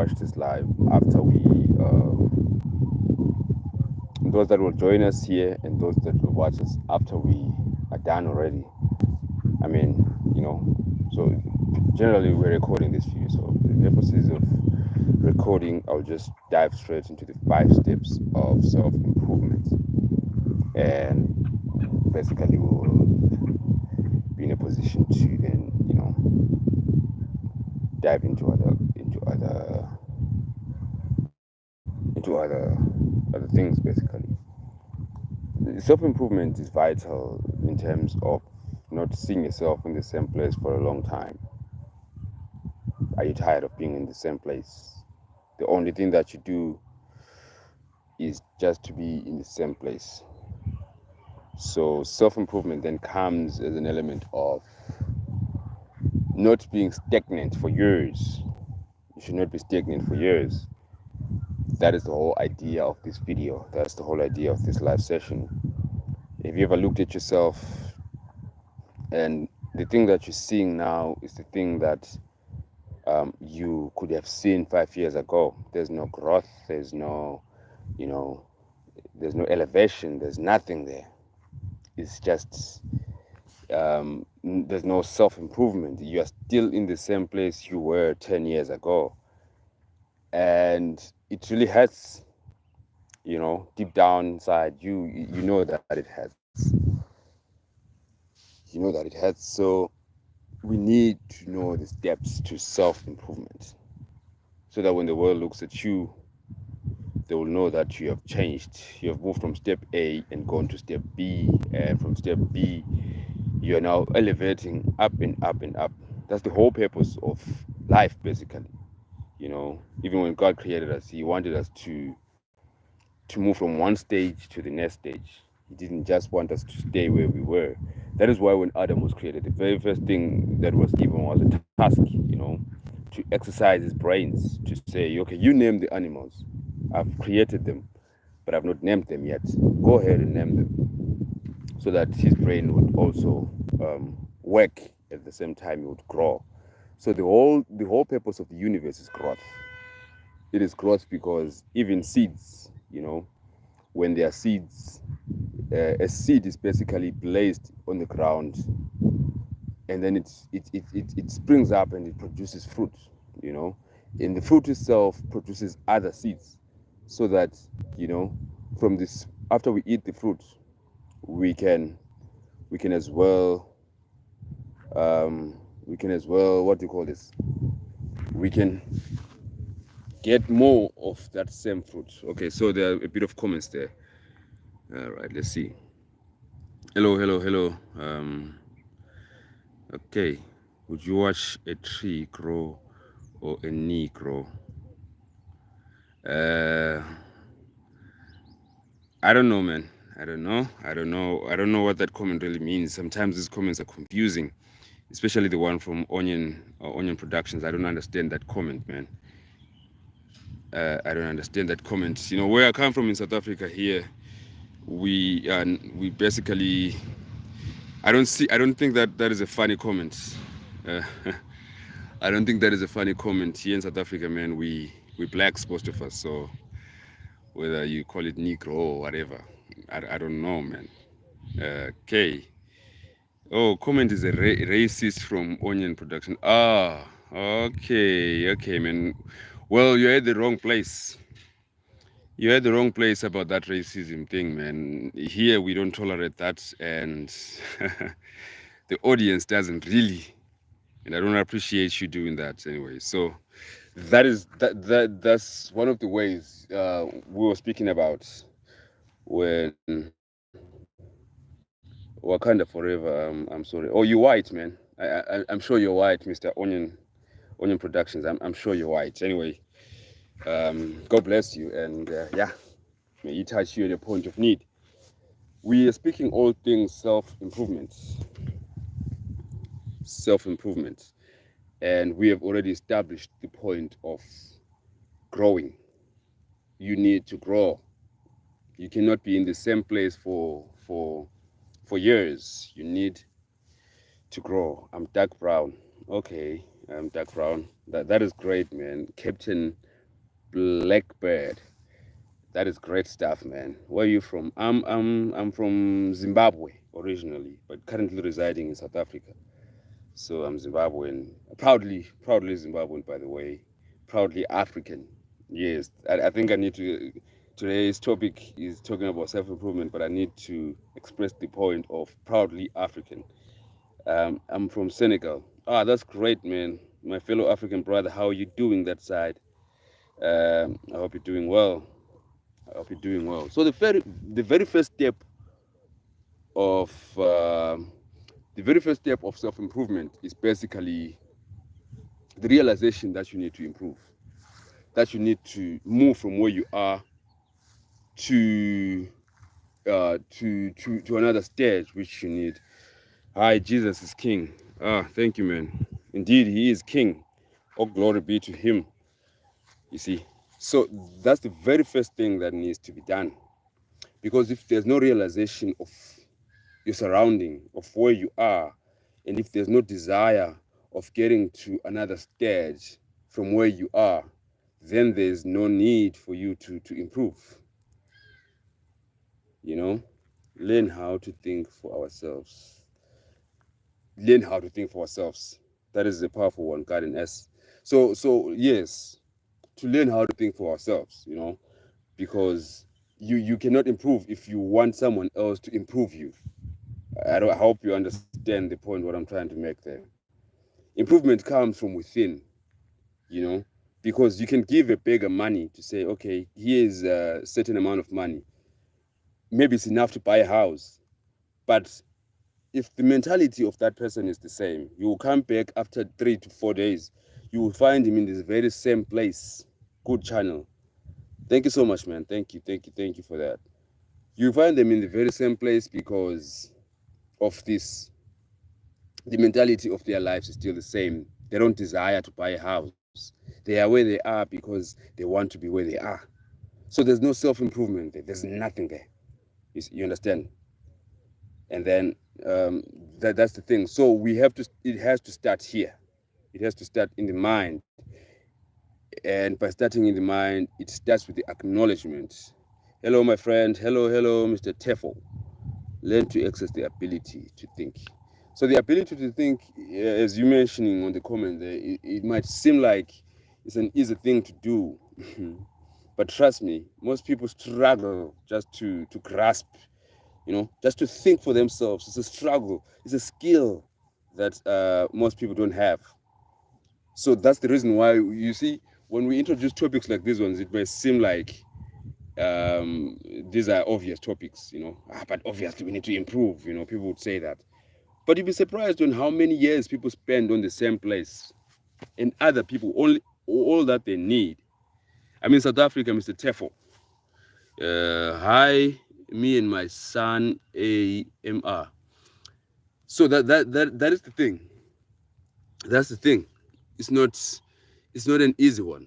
watch this live after those that will join us here and those that will watch us after we are done already. I mean, so generally we're recording this for you. So the purposes of recording, I'll just dive straight into the 5 steps of self-improvement, and basically we'll be in a position to then, dive into other things. Basically, self-improvement is vital in terms of not seeing yourself in the same place for a long time. Are you tired of being in the same place? The only thing that you do is just to be in the same place. So self-improvement then comes as an element of not being stagnant for years. You should not be stagnant for years. That is the whole idea of this video. That's the whole idea of this live session. If you ever looked at yourself and the thing that you're seeing now is the thing that you could have seen 5 years ago, there's no growth, you know, there's no elevation, there's nothing there. It's just there's no self-improvement. You are still in the same place you were 10 years ago, and it really hurts. Deep down inside you know that it hurts. You know that it hurts. So we need to know the steps to self-improvement, so that when the world looks at you, they will know that you have changed. You have moved from step A and gone to step B, and from step B you are now elevating up and up and up. That's the whole purpose of life, basically. Even when God created us, He wanted us to move from one stage to the next stage. He didn't just want us to stay where we were. That is why when Adam was created, the very first thing that was given was a task, to exercise his brains, to say, okay, you name the animals. I've created them, but I've not named them yet. Go ahead and name them, so that his brain would also work at the same time. It would grow. So the whole purpose of the universe is growth. It is growth because even seeds, when they are seeds, a seed is basically placed on the ground, and then it springs up and it produces fruit, you know, and the fruit itself produces other seeds, so that, from this, after we eat the fruit, we can we can as well what do you call this? We can get more of that same fruit. Okay, so there are a bit of comments there. All right, let's see. Hello, hello, hello. Okay, would you watch a tree grow or a knee grow? Uh, I don't know, man. I don't know. I don't know what that comment really means. Sometimes these comments are confusing, especially the one from Onion Productions. I don't understand that comment, man. I don't understand that comment. Where I come from in South Africa here, we basically, I don't think that is a funny comment. Uh, I don't think that is a funny comment. Here in South Africa, man, we blacks, most of us. So whether you call it Negro or whatever, I don't know, man. Okay. Oh, comment is a racist from Onion Production. Ah, okay, man. Well, you're at the wrong place. You're at the wrong place about that racism thing, man. Here we don't tolerate that, and the audience doesn't really, and I don't appreciate you doing that anyway. So that's one of the ways we were speaking about when Wakanda Forever. I'm sorry. Oh, you're white, man. I'm sure you're white, Mr. Onion Productions. I'm sure you're white. Anyway, God bless you, and yeah, may He touch you at a point of need. We are speaking all things self-improvement, and we have already established the point of growing. You need to grow. You cannot be in the same place for years. You need to grow. I'm dark brown. Okay, I'm dark brown. That is great, man. Captain Blackbird. That is great stuff, man. Where are you from? I'm from Zimbabwe originally, but currently residing in South Africa. So I'm Zimbabwean, proudly Zimbabwean, by the way, proudly African. Yes, I think I need to. Today's topic is talking about self-improvement, but I need to express the point of proudly African. I'm from Senegal. Ah, that's great, man. My fellow African brother, how are you doing that side? I hope you're doing well. I hope you're doing well. So the very first step of self-improvement is basically the realization that you need to improve, that you need to move from where you are to to another stage which you need. Hi, Jesus is King. Ah, thank you, man. Indeed, He is King. All glory be to Him. You see, so that's the very first thing that needs to be done. Because if there's no realization of your surrounding, of where you are, and if there's no desire of getting to another stage from where you are, then there's no need for you to improve. You know, learn how to think for ourselves. Learn how to think for ourselves. That is a powerful one, God in S. So yes, to learn how to think for ourselves, because you cannot improve if you want someone else to improve you. I hope you understand the point what I'm trying to make there. Improvement comes from within, you know, because you can give a beggar money to say, okay, here's a certain amount of money. Maybe it's enough to buy a house. But if the mentality of that person is the same, you will come back after 3 to 4 days. You will find him in this very same place. Good channel. Thank you so much, man. Thank you for that. You find them in the very same place because of this. The mentality of their lives is still the same. They don't desire to buy a house. They are where they are because they want to be where they are. So there's no self-improvement there. There's nothing there. You understand? And then that's the thing. So it has to start here. It has to start in the mind. And by starting in the mind, it starts with the acknowledgement. Hello, my friend. Hello, Mr. Tefo. Learn to access the ability to think. So the ability to think, as you mentioning on the comment there, it might seem like it's an easy thing to do. But trust me, most people struggle just to grasp, just to think for themselves. It's a struggle. It's a skill that most people don't have. So that's the reason why, you see, when we introduce topics like these ones, it may seem like these are obvious topics, but obviously we need to improve, people would say that. But you'd be surprised on how many years people spend on the same place, and other people only all that they need. I'm in South Africa, Mr. Tefo. Hi, me and my son AMR. So that is the thing. That's the thing. It's not an easy one,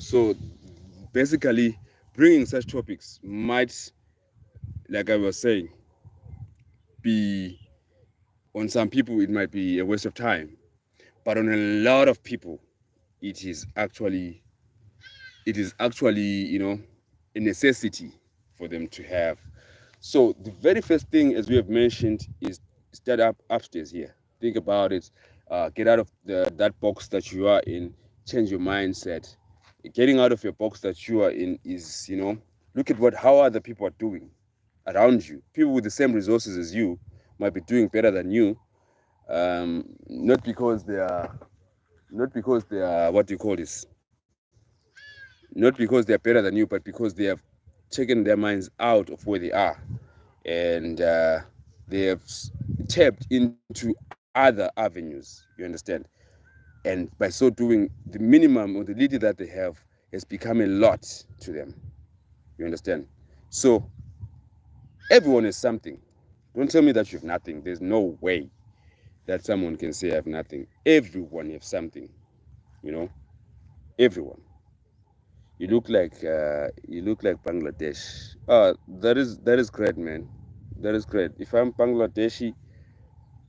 So basically, bringing such topics might, like I was saying, be, on some people it might be a waste of time, but on a lot of people it is actually a necessity for them to have. So the very first thing, as we have mentioned, is start up upstairs here. Think about it. Get out of that box that you are in. Change your mindset. Getting out of your box that you are in is, look at how other people are doing around you. People with the same resources as you might be doing better than you. Not because they are, what do you call this? Not because they are better than you, but because they have taken their minds out of where they are, and they have tapped into other avenues. You understand? And by so doing, the minimum or the little that they have has become a lot to them. You understand? So everyone is something. Don't tell me that you have nothing. There's no way that someone can say I have nothing. Everyone has something. Everyone. You look like Bangladesh. That is great, man. That is great. If I'm Bangladeshi,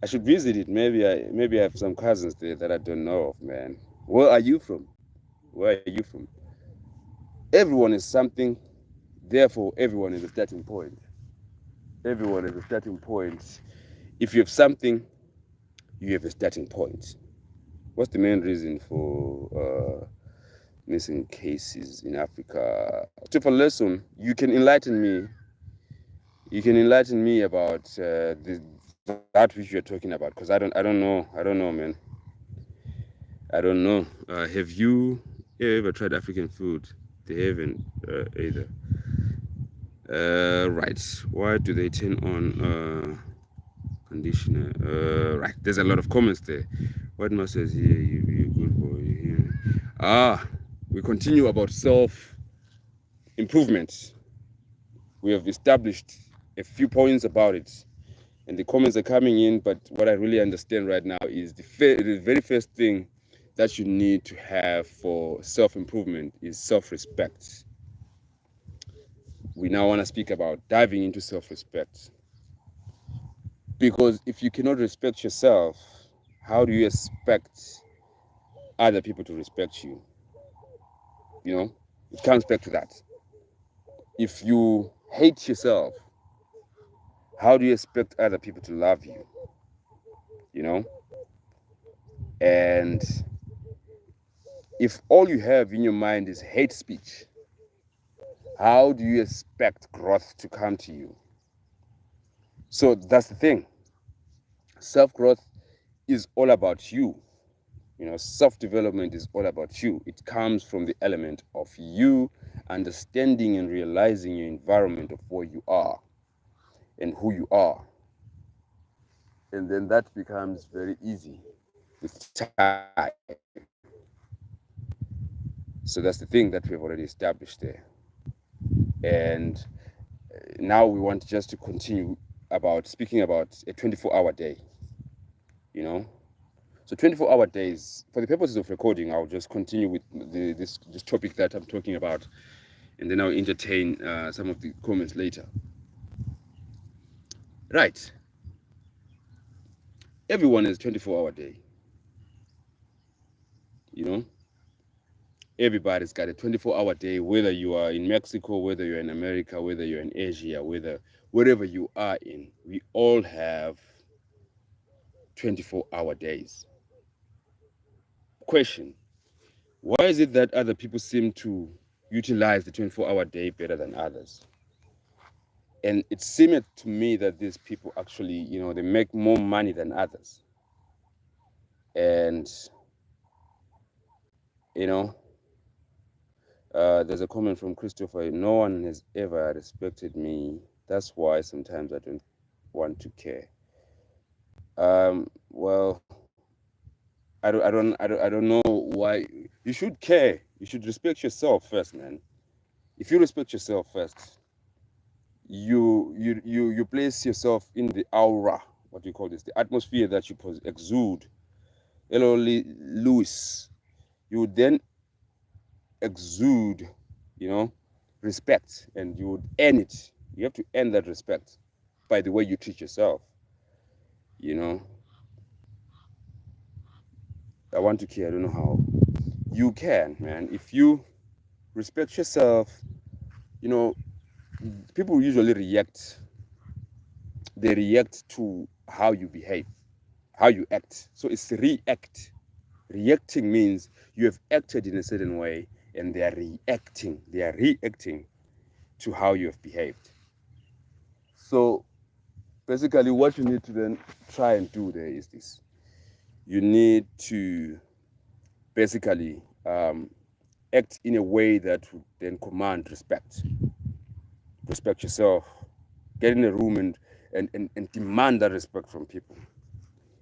I should visit it. Maybe I have some cousins there that I don't know of, man. Where are you from? Where are you from? Everyone is something, therefore everyone is a starting point. Everyone is a starting point. If you have something, you have a starting point. What's the main reason for missing cases in Africa? Christopher Lesson, you can enlighten me. You can enlighten me about that which you're talking about, because I don't know, man. I don't know. Have you ever tried African food? They haven't either. Right. Why do they turn on conditioner? Right. There's a lot of comments there. What masters here? You good boy. We continue about self improvement. We have established a few points about it, and the comments are coming in. But what I really understand right now is the very first thing that you need to have for self improvement is self respect. We now want to speak about diving into self respect. Because if you cannot respect yourself, how do you expect other people to respect you? You know, it comes back to that. If you hate yourself, how do you expect other people to love you? You know, and if all you have in your mind is hate speech, how do you expect growth to come to you? So that's the thing. Self growth is all about you. You know, self development is all about you. It comes from the element of you understanding and realizing your environment of where you are and who you are. And then that becomes very easy with time. So that's the thing that we've already established there. And now we want just to continue about speaking about a 24-hour day, you know. So 24-hour days, for the purposes of recording, I'll just continue with this topic that I'm talking about, and then I'll entertain some of the comments later. Right. Everyone is 24-hour day. You know, everybody's got a 24-hour day, whether you are in Mexico, whether you're in America, whether you're in Asia, wherever you are in, we all have 24-hour days. Question: why is it that other people seem to utilize the 24-hour day better than others? And it seemed to me that these people actually, they make more money than others. And, you know, there's a comment from Christopher: no one has ever respected me. That's why sometimes I don't want to care. Well, I don't know why. You should care. You should respect yourself first, man. If you respect yourself first, you place yourself in the aura. What do you call this? The atmosphere that you exude. Hello, Lewis. You would then exude, you know, respect, and you would earn it. You have to earn that respect by the way you treat yourself. You know, I want to care. I don't know how. You can, man. If you respect yourself, you know, people usually react. They react to how you behave, how you act. So it's react. Reacting means you have acted in a certain way, and they are reacting. They are reacting to how you have behaved. So basically, what you need to then try and do there is this: you need to basically act in a way that would then command respect. Respect yourself, get in a room and demand that respect from people.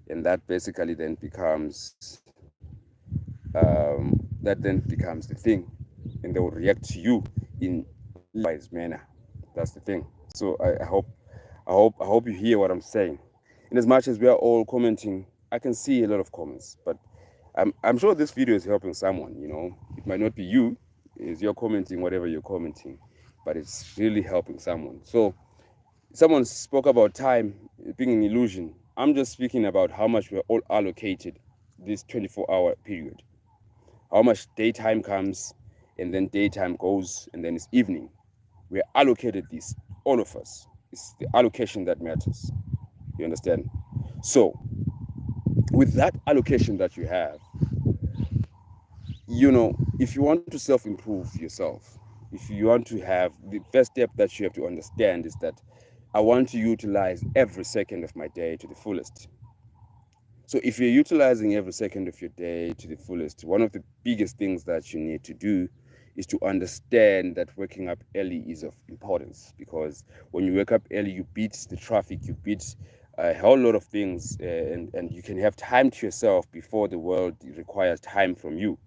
And that basically then becomes the thing, and they will react to you in wise manner. That's the thing. So I hope you hear what I'm saying. In as much as we are all commenting, I can see a lot of comments, but I'm sure this video is helping someone. It might not be you, is you're commenting whatever you're commenting, but it's really helping someone. So someone spoke about time being an illusion. I'm just speaking about how much we're all allocated this 24-hour period. How much daytime comes and then daytime goes, and then it's evening. We're allocated this, all of us. It's the allocation that matters. You understand? So, with that allocation that you have, if you want to self improve yourself, if you want to have the first step that you have to understand is that I want to utilize every second of my day to the fullest. So if you're utilizing every second of your day to the fullest, one of the biggest things that you need to do is to understand that waking up early is of importance, because when you wake up early, you beat the traffic, you beat a whole lot of things, and you can have time to yourself before the world requires time from you.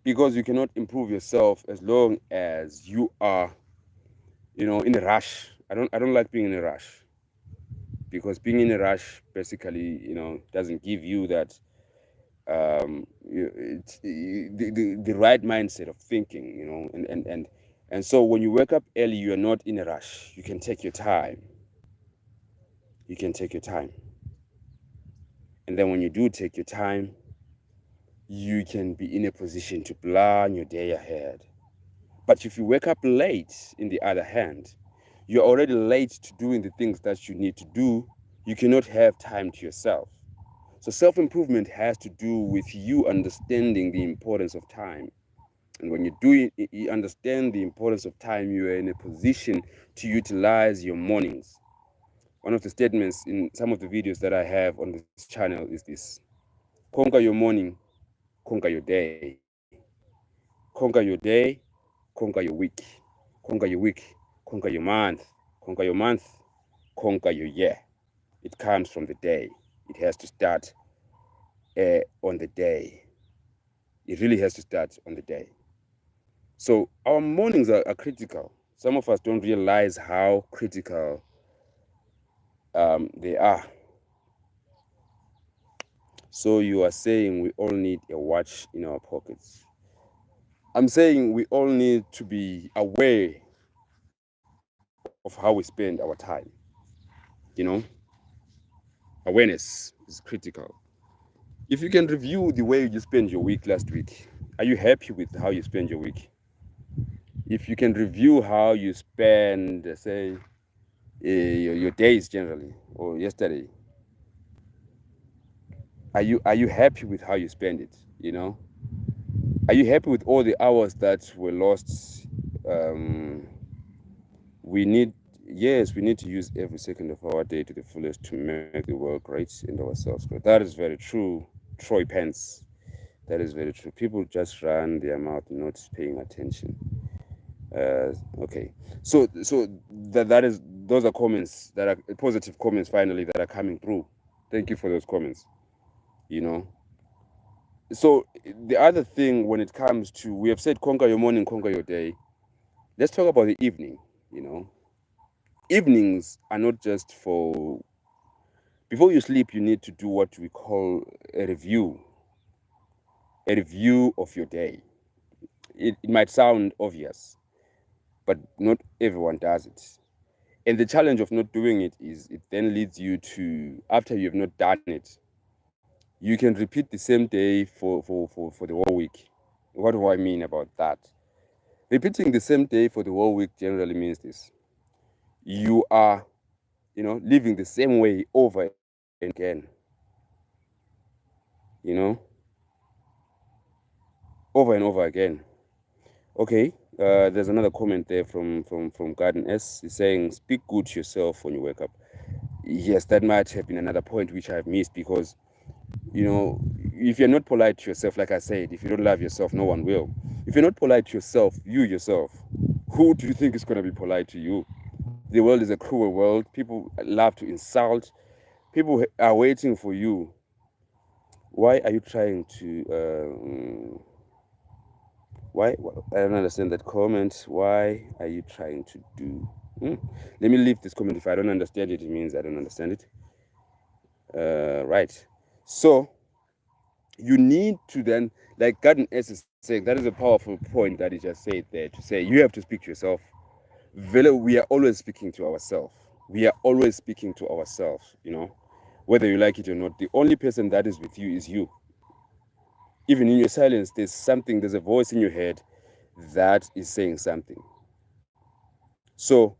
Because you cannot improve yourself as long as you are, in a rush. I don't like being in a rush, because being in a rush basically, doesn't give you that the right mindset of thinking, and so when you wake up early, you are not in a rush. You can take your time. You can take your time, and then when you do take your time, you can be in a position to plan your day ahead. But if you wake up late, in the other hand, you're already late to doing the things that you need to do. You cannot have time to yourself. So self improvement has to do with you understanding the importance of time. And when you understand the importance of time, you are in a position to utilize your mornings. One of the statements in some of the videos that I have on this channel is this: conquer your morning, conquer your day. Conquer your day, conquer your week. Conquer your week, conquer your month. Conquer your month, conquer your year. It comes from the day. It has to start on the day. It really has to start on the day. So our mornings are critical. Some of us don't realize how critical they are. So you are saying we all need a watch in our pockets. I'm saying we all need to be aware of how we spend our time. You know, awareness is critical. If you can review the way you spent your week last week, are you happy with how you spent your week? If you can review how you spend, say, your days generally, or yesterday, are you happy with how you spend it? Are you happy with all the hours that were lost? Um, we need Yes, we need to use every second of our day to the fullest to make the world great and ourselves great. That is very true, Troy Pence. That is very true. People just run their mouth, not paying attention. Okay, so that is those are comments that are positive comments finally that are coming through. Thank you for those comments. You know, so the other thing when it comes to, we have said conquer your morning, conquer your day. Let's talk about the evening. You know, evenings are not just for, before you sleep. You need to do what we call a review of your day. It might sound obvious, but not everyone does it. And the challenge of not doing it is it then leads you to, after you've not done it, you can repeat the same day for the whole week. What do I mean about that? Repeating the same day for the whole week generally means this: you are, living the same way over and again. You know, over and over again. Okay. There's another comment there from Garden S. He's saying, "Speak good to yourself when you wake up." Yes, that might have been another point which I've missed, because if you're not polite to yourself, like I said, if you don't love yourself, no one will. If you're not polite to yourself, you yourself, who do you think is going to be polite to you? The world is a cruel world. People love to insult. People are waiting for you. Why are you trying to? Why? I don't understand that comment. Why are you trying to do? Let me leave this comment. If I don't understand it, it means I don't understand it. Right. So you need to then, like Garden S is saying, that is a powerful point that he just said there, to say you have to speak to yourself. We are always speaking to ourselves. We are always speaking to ourselves, whether you like it or not. The only person that is with you is you. Even in your silence, there's a voice in your head that is saying something. So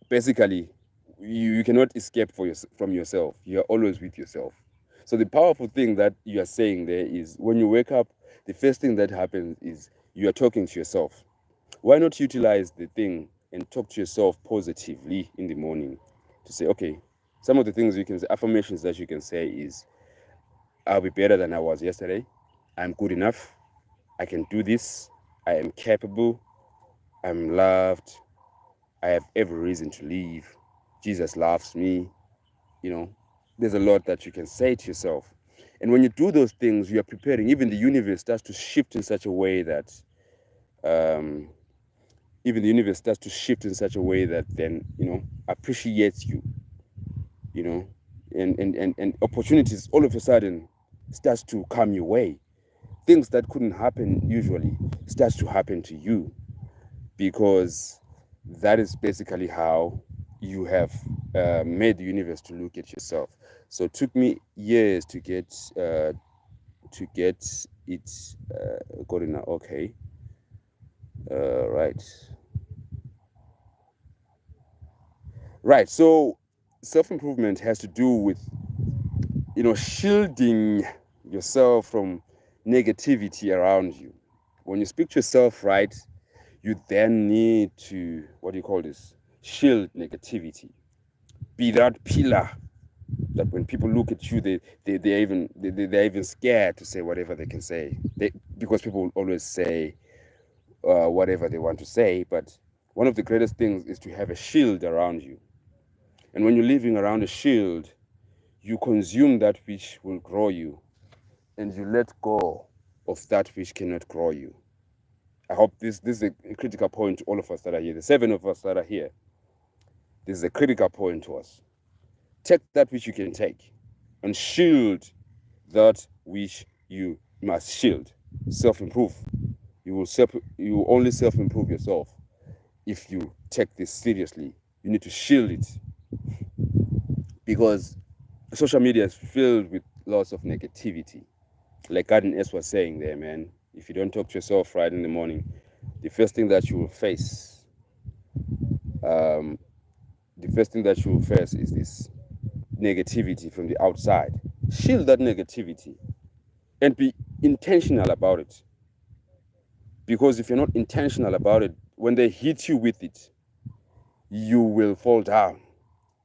basically, you cannot escape from yourself. You are always with yourself. So the powerful thing that you are saying there is when you wake up, the first thing that happens is you are talking to yourself. Why not utilize the thing and talk to yourself positively in the morning to say, okay, some of the things you can say, affirmations that you can say is, I'll be better than I was yesterday. I'm good enough. I can do this. I am capable. I'm loved. I have every reason to live. Jesus loves me. You know, there's a lot that you can say to yourself. And when you do those things, you are preparing. Even the universe starts to shift in such a way that, um, even the universe starts to shift in such a way that then, appreciates you, you know, and opportunities all of a sudden starts to come your way. Things that couldn't happen usually starts to happen to you because that is basically how you have made the universe to look at yourself. So it took me years to get it got in. Okay, right, right. So self improvement has to do with shielding yourself from negativity around you. When you speak to yourself, right, you then need to, what do you call this? Shield negativity. Be that pillar that when people look at you, they're even scared to say whatever they can say. Because people will always say whatever they want to say. But one of the greatest things is to have a shield around you. And when you're living around a shield, you consume that which will grow you, and you let go of that which cannot grow you. I hope this is a critical point to all of us that are here. The seven of us that are here, this is a critical point to us. Take that which you can take and shield that which you must shield. Self-improve. You will only self-improve yourself if you take this seriously. You need to shield it because social media is filled with lots of negativity. Like Garden S was saying there, man, if you don't talk to yourself right in the morning, the first thing that you will face, um, is this negativity from the outside. Shield that negativity and be intentional about it. Because if you're not intentional about it, when they hit you with it, you will fall down.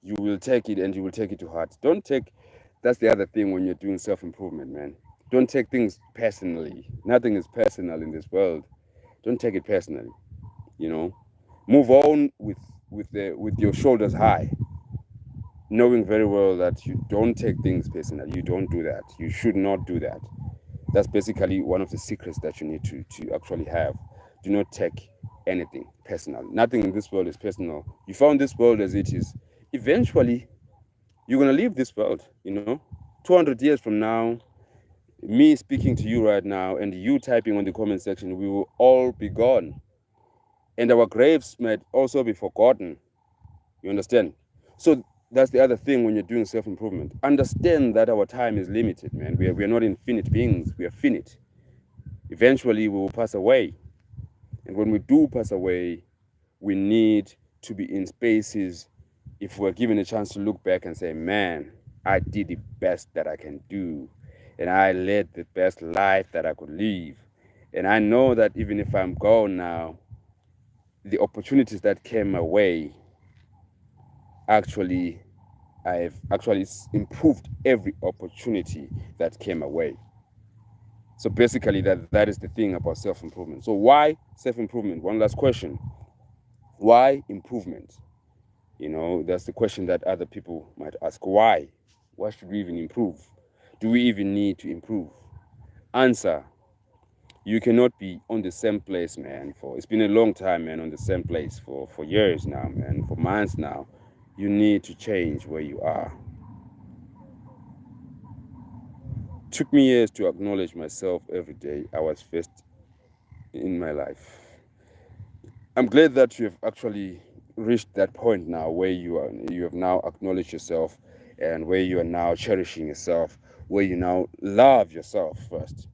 You will take it and you will take it to heart. That's the other thing when you're doing self improvement, man. Don't take things personally. Nothing is personal in this world. Don't take it personally. You know, move on with your shoulders high, knowing very well that you don't take things personally. You don't do that. You should not do that. That's basically one of the secrets that you need to actually have. Do not take anything personal. Nothing in this world is personal. You found this world as it is. Eventually, you're gonna leave this world. 200 years from now, me speaking to you right now and you typing on the comment section, we will all be gone, and our graves might also be forgotten. You understand? So that's the other thing when you're doing self improvement. Understand that our time is limited, man. We are not infinite beings. We are finite. Eventually, we will pass away. And when we do pass away, we need to be in spaces, if we're given a chance to look back and say, man, I did the best that I can do. And I led the best life that I could live. And I know that even if I'm gone now, the opportunities that came my way, actually, I've actually improved every opportunity that came my way. So basically, that is the thing about self improvement. So why self improvement? One last question: why improvement? That's the question that other people might ask. Why? Why should we even improve? Do we even need to improve? Answer: you cannot be on the same place, man. It's been a long time, man, on the same place for years now, man, for months now. You need to change where you are. Took me years to acknowledge myself every day I was faced in my life. I'm glad that you have actually reached that point now where you have now acknowledged yourself, and where you are now cherishing yourself, where you now love yourself first.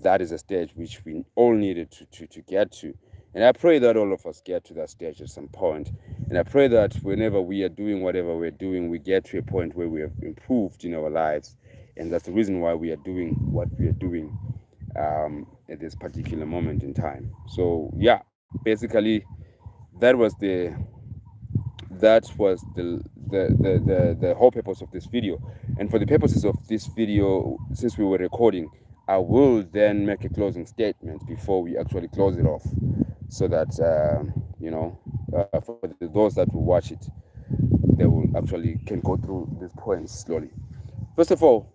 that is a stage which we all needed to get to. And I pray that all of us get to that stage at some point. And I pray that whenever we are doing whatever we're doing, we get to a point where we have improved in our lives. And that's the reason why we are doing what we are doing at this particular moment in time. So yeah, basically that was the whole purpose of this video. And for the purposes of this video, since we were recording, I will then make a closing statement before we actually close it off, so that for those that will watch it, they will actually can go through these points slowly. First of all,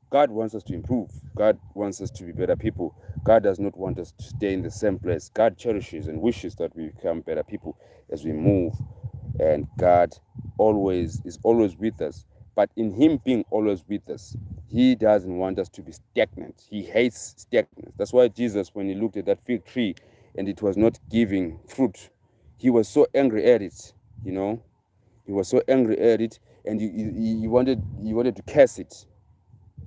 God wants us to improve. God wants us to be better people. God does not want us to stay in the same place. God cherishes and wishes that we become better people as we move. And God is always with us. But in Him being always with us, He doesn't want us to be stagnant. He hates stagnant. That's why Jesus, when He looked at that fig tree and it was not giving fruit, He was so angry at it. He was so angry at it, and he wanted to curse it.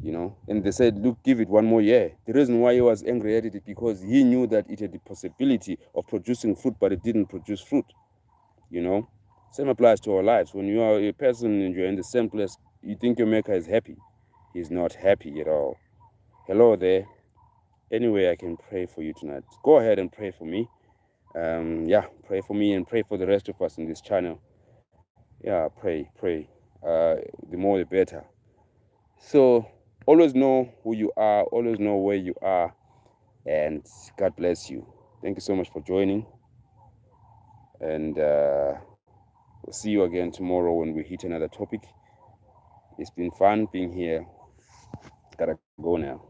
And they said, look, give it one more year. The reason why he was angry at it is because he knew that it had the possibility of producing fruit, but it didn't produce fruit. Same applies to our lives. When you are a person and you're in the same place, you think your maker is happy. He's not happy at all. Hello there. Anyway, I can pray for you tonight. Go ahead and pray for me. Pray for me and pray for the rest of us in this channel. Yeah, pray. The more the better. So always know who you are, always know where you are, and God bless you. Thank you so much for joining, and we'll see you again tomorrow when we hit another topic. It's been fun being here. Gotta go now.